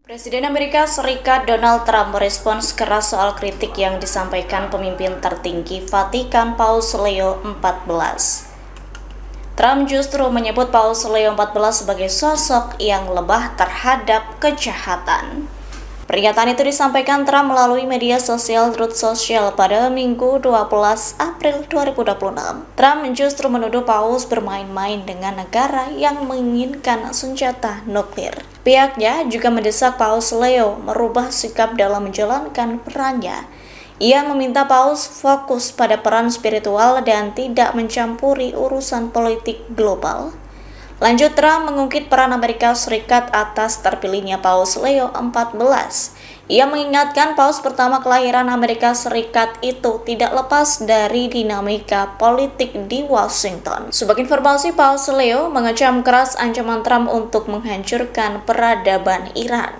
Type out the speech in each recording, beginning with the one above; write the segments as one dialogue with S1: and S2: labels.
S1: Presiden Amerika Serikat Donald Trump merespons keras soal kritik yang disampaikan pemimpin tertinggi Vatikan Paus Leo XIV. Trump justru menyebut Paus Leo XIV sebagai sosok yang lebah terhadap kejahatan. Pernyataan itu disampaikan Trump melalui media sosial Truth Social pada Minggu 12 April 2026. Trump justru menuduh Paus bermain-main dengan negara yang menginginkan senjata nuklir. Pihaknya juga mendesak Paus Leo merubah sikap dalam menjalankan perannya. Ia meminta Paus fokus pada peran spiritual dan tidak mencampuri urusan politik global. Lanjut, Trump mengungkit peran Amerika Serikat atas terpilihnya Paus Leo XIV. Ia mengingatkan Paus pertama kelahiran Amerika Serikat itu tidak lepas dari dinamika politik di Washington. Sebagai informasi, Paus Leo mengecam keras ancaman Trump untuk menghancurkan peradaban Iran.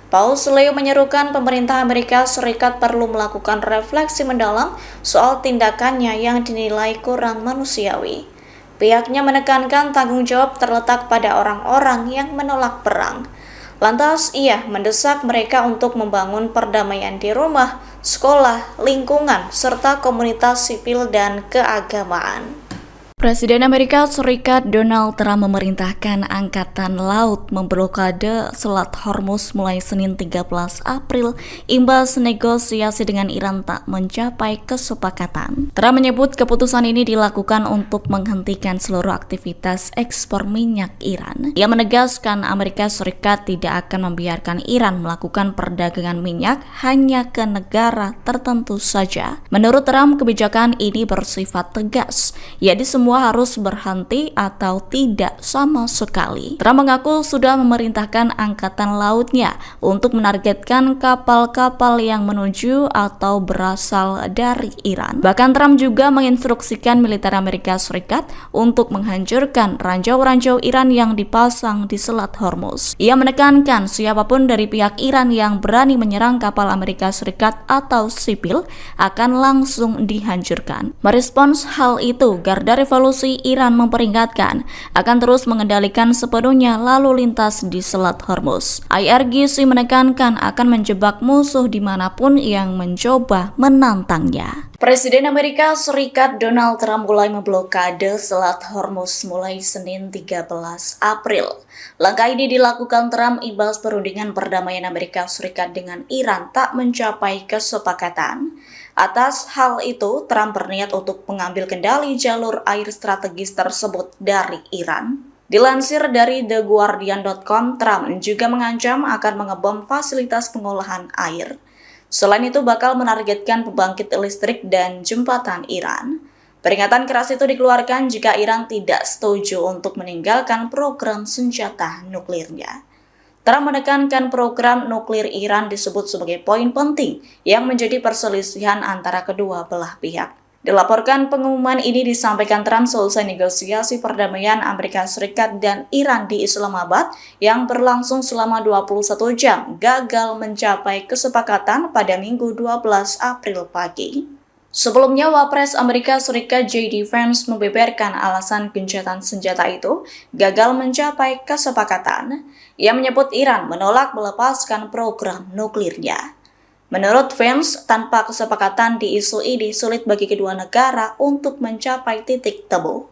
S1: Paus Leo menyerukan pemerintah Amerika Serikat perlu melakukan refleksi mendalam soal tindakannya yang dinilai kurang manusiawi. Pihaknya menekankan tanggung jawab terletak pada orang-orang yang menolak perang. Lantas, ia mendesak mereka untuk membangun perdamaian di rumah, sekolah, lingkungan, serta komunitas sipil dan keagamaan. Presiden Amerika Serikat Donald Trump memerintahkan Angkatan Laut memblokade Selat Hormuz mulai Senin 13 April imbas negosiasi dengan Iran tak mencapai kesepakatan. Trump menyebut keputusan ini dilakukan untuk menghentikan seluruh aktivitas ekspor minyak Iran. Ia menegaskan Amerika Serikat tidak akan membiarkan Iran melakukan perdagangan minyak hanya ke negara tertentu saja. Menurut Trump, kebijakan ini bersifat tegas, yaitu semua harus berhenti atau tidak sama sekali. Trump mengaku sudah memerintahkan angkatan lautnya untuk menargetkan kapal-kapal yang menuju atau berasal dari Iran. Bahkan Trump juga menginstruksikan militer Amerika Serikat untuk menghancurkan ranjau-ranjau Iran yang dipasang di Selat Hormuz. Ia menekankan siapapun dari pihak Iran yang berani menyerang kapal Amerika Serikat atau sipil akan langsung dihancurkan. Merespons hal itu, Garda Revolusi Iran memperingatkan akan terus mengendalikan sepenuhnya lalu lintas di Selat Hormuz. IRGC menekankan akan menjebak musuh dimanapun yang mencoba menantangnya. Presiden Amerika Serikat Donald Trump mulai memblokade Selat Hormuz mulai Senin 13 April. Langkah ini dilakukan Trump imbas perundingan perdamaian Amerika Serikat dengan Iran tak mencapai kesepakatan. Atas hal itu, Trump berniat untuk mengambil kendali jalur air strategis tersebut dari Iran. Dilansir dari TheGuardian.com, Trump juga mengancam akan mengebom fasilitas pengolahan air. Selain itu, bakal menargetkan pembangkit listrik dan jembatan Iran. Peringatan keras itu dikeluarkan jika Iran tidak setuju untuk meninggalkan program senjata nuklirnya. Trump menekankan program nuklir Iran disebut sebagai poin penting yang menjadi perselisihan antara kedua belah pihak. Dilaporkan pengumuman ini disampaikan Trump selesai negosiasi perdamaian Amerika Serikat dan Iran di Islamabad yang berlangsung selama 21 jam gagal mencapai kesepakatan pada Minggu 12 April pagi. Sebelumnya, Wapres Amerika Serikat J.D. Vance membeberkan alasan gencatan senjata itu gagal mencapai kesepakatan. Ia menyebut Iran menolak melepaskan program nuklirnya. Menurut Vance, tanpa kesepakatan di isu ini sulit bagi kedua negara untuk mencapai titik temu.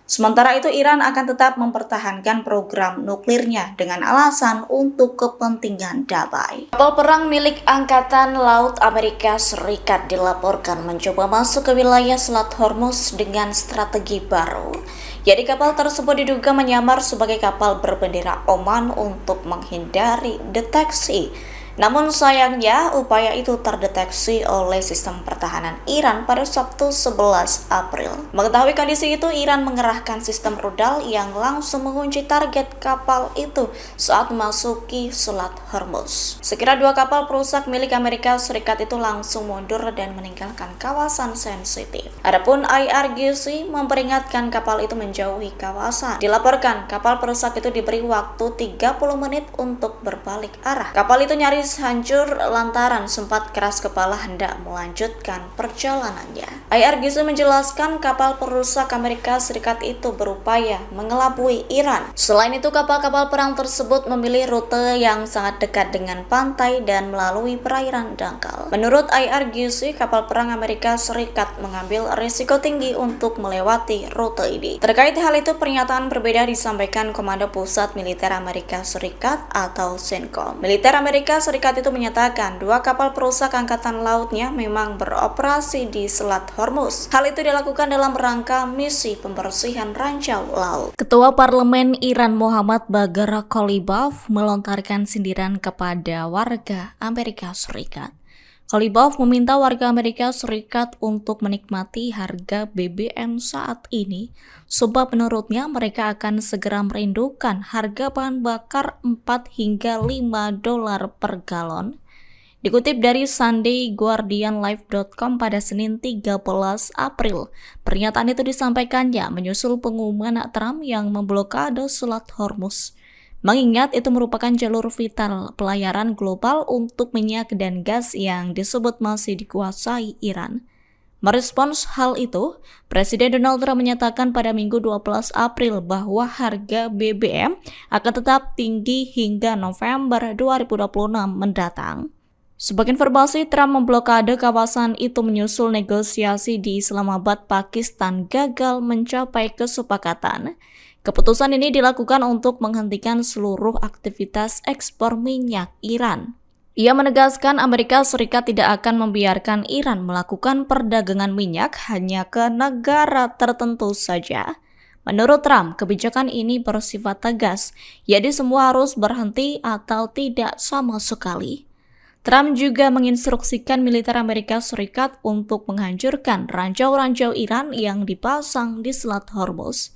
S1: Sementara itu, Iran akan tetap mempertahankan program nuklirnya dengan alasan untuk kepentingan damai. Kapal perang milik Angkatan Laut Amerika Serikat dilaporkan mencoba masuk ke wilayah Selat Hormuz dengan strategi baru. Jadi kapal tersebut diduga menyamar sebagai kapal berbendera Oman untuk menghindari deteksi. Namun sayangnya upaya itu terdeteksi oleh sistem pertahanan Iran pada Sabtu 11 April. Mengetahui kondisi itu, Iran mengerahkan sistem rudal yang langsung mengunci target kapal itu saat memasuki Selat Hormuz. Sekira 2 kapal perusak milik Amerika Serikat itu langsung mundur dan meninggalkan kawasan sensitif. Adapun IRGC memperingatkan kapal itu menjauhi kawasan. Dilaporkan kapal perusak itu diberi waktu 30 menit untuk berbalik arah. Kapal itu nyaris nyaris hancur lantaran sempat keras kepala hendak melanjutkan perjalanannya. IRGC menjelaskan kapal perusak Amerika Serikat itu berupaya mengelabui Iran. Selain itu, kapal-kapal perang tersebut memilih rute yang sangat dekat dengan pantai dan melalui perairan dangkal. Menurut IRGC, kapal perang Amerika Serikat mengambil risiko tinggi untuk melewati rute ini. Terkait hal itu, pernyataan berbeda disampaikan Komando Pusat Militer Amerika Serikat atau CENTCOM. Militer Amerika Serikat itu menyatakan 2 kapal perusak angkatan lautnya memang beroperasi di Selat Hormuz. Hal itu dilakukan dalam rangka misi pembersihan ranjau laut. Ketua Parlemen Iran Muhammad Bagher Ghalibaf melontarkan sindiran kepada warga Amerika Serikat. Ghalibaf meminta warga Amerika Serikat untuk menikmati harga BBM saat ini, sebab menurutnya mereka akan segera merindukan harga bahan bakar 4 hingga 5 dolar per galon. Dikutip dari SundayGuardianLive.com pada Senin 13 April, pernyataan itu disampaikannya menyusul pengumuman Trump yang memblokade Selat Hormuz. Mengingat itu merupakan jalur vital pelayaran global untuk minyak dan gas yang disebut masih dikuasai Iran. Merespons hal itu, Presiden Donald Trump menyatakan pada Minggu 12 April bahwa harga BBM akan tetap tinggi hingga November 2026 mendatang. Sebagai informasi, Trump memblokade kawasan itu menyusul negosiasi di Islamabad, Pakistan gagal mencapai kesepakatan. Keputusan ini dilakukan untuk menghentikan seluruh aktivitas ekspor minyak Iran. Ia menegaskan Amerika Serikat tidak akan membiarkan Iran melakukan perdagangan minyak hanya ke negara tertentu saja. Menurut Trump, kebijakan ini bersifat tegas, jadi semua harus berhenti atau tidak sama sekali. Trump juga menginstruksikan militer Amerika Serikat untuk menghancurkan ranjau-ranjau Iran yang dipasang di Selat Hormuz.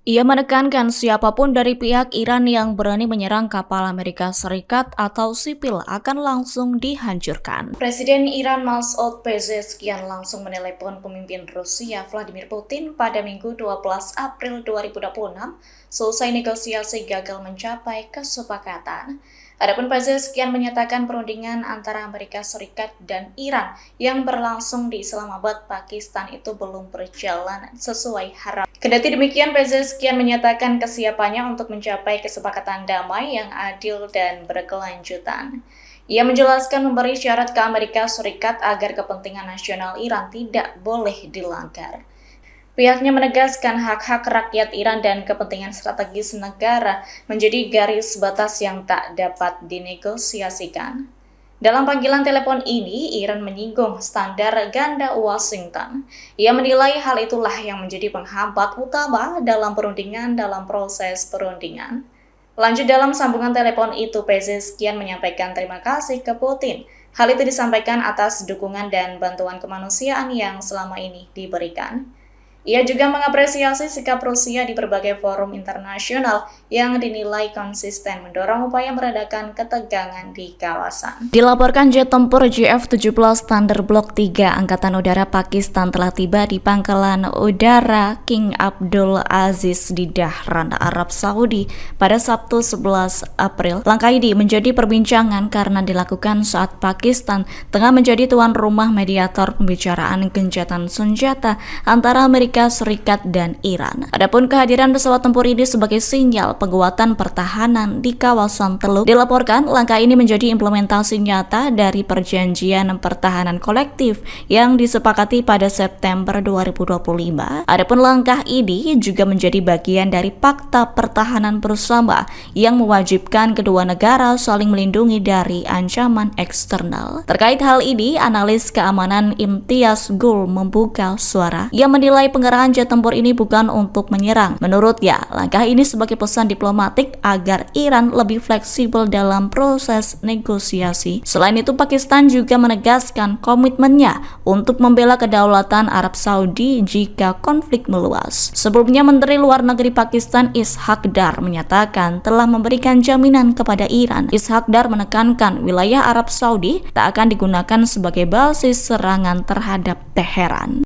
S1: Ia menekankan siapapun dari pihak Iran yang berani menyerang kapal Amerika Serikat atau sipil akan langsung dihancurkan. Presiden Iran Masoud Pezeshkian langsung menelepon pemimpin Rusia Vladimir Putin pada Minggu 12 April 2026 selesai negosiasi gagal mencapai kesepakatan. Adapun Pezeshkian menyatakan perundingan antara Amerika Serikat dan Iran yang berlangsung di Islamabad, Pakistan itu belum berjalan sesuai harapan. Kendati demikian, Pezeshkian menyatakan kesiapannya untuk mencapai kesepakatan damai yang adil dan berkelanjutan. Ia menjelaskan memberi syarat ke Amerika Serikat agar kepentingan nasional Iran tidak boleh dilanggar. Pihaknya menegaskan hak-hak rakyat Iran dan kepentingan strategis negara menjadi garis batas yang tak dapat dinegosiasikan. Dalam panggilan telepon ini, Iran menyinggung standar ganda Washington. Ia menilai hal itulah yang menjadi penghambat utama dalam proses perundingan. Lanjut dalam sambungan telepon itu, Pezeshkian menyampaikan terima kasih ke Putin. Hal itu disampaikan atas dukungan dan bantuan kemanusiaan yang selama ini diberikan. Ia juga mengapresiasi sikap Rusia di berbagai forum internasional yang dinilai konsisten mendorong upaya meredakan ketegangan di kawasan. Dilaporkan jet tempur JF-17 Thunder Block 3 Angkatan Udara Pakistan telah tiba di Pangkalan Udara King Abdul Aziz di Dhahran, Arab Saudi pada Sabtu 11 April. Langkah ini menjadi perbincangan karena dilakukan saat Pakistan tengah menjadi tuan rumah mediator pembicaraan gencatan senjata antara Amerika Serikat dan Iran. Adapun kehadiran pesawat tempur ini sebagai sinyal penguatan pertahanan di kawasan Teluk. Dilaporkan langkah ini menjadi implementasi nyata dari perjanjian pertahanan kolektif yang disepakati pada September 2025. Adapun langkah ini juga menjadi bagian dari Fakta Pertahanan Bersama yang mewajibkan kedua negara saling melindungi dari ancaman eksternal. Terkait hal ini, analis keamanan Imtiaz Gul membuka suara. Ia menilai pengerahan jet tempur ini bukan untuk menyerang. Menurutnya, langkah ini sebagai pesan diplomatik agar Iran lebih fleksibel dalam proses negosiasi. Selain itu, Pakistan juga menegaskan komitmennya untuk membela kedaulatan Arab Saudi jika konflik meluas. Sebelumnya, Menteri Luar Negeri Pakistan Ishaq Dar menyatakan telah memberikan jaminan kepada Iran. Ishaq Dar menekankan wilayah Arab Saudi tak akan digunakan sebagai basis serangan terhadap Teheran.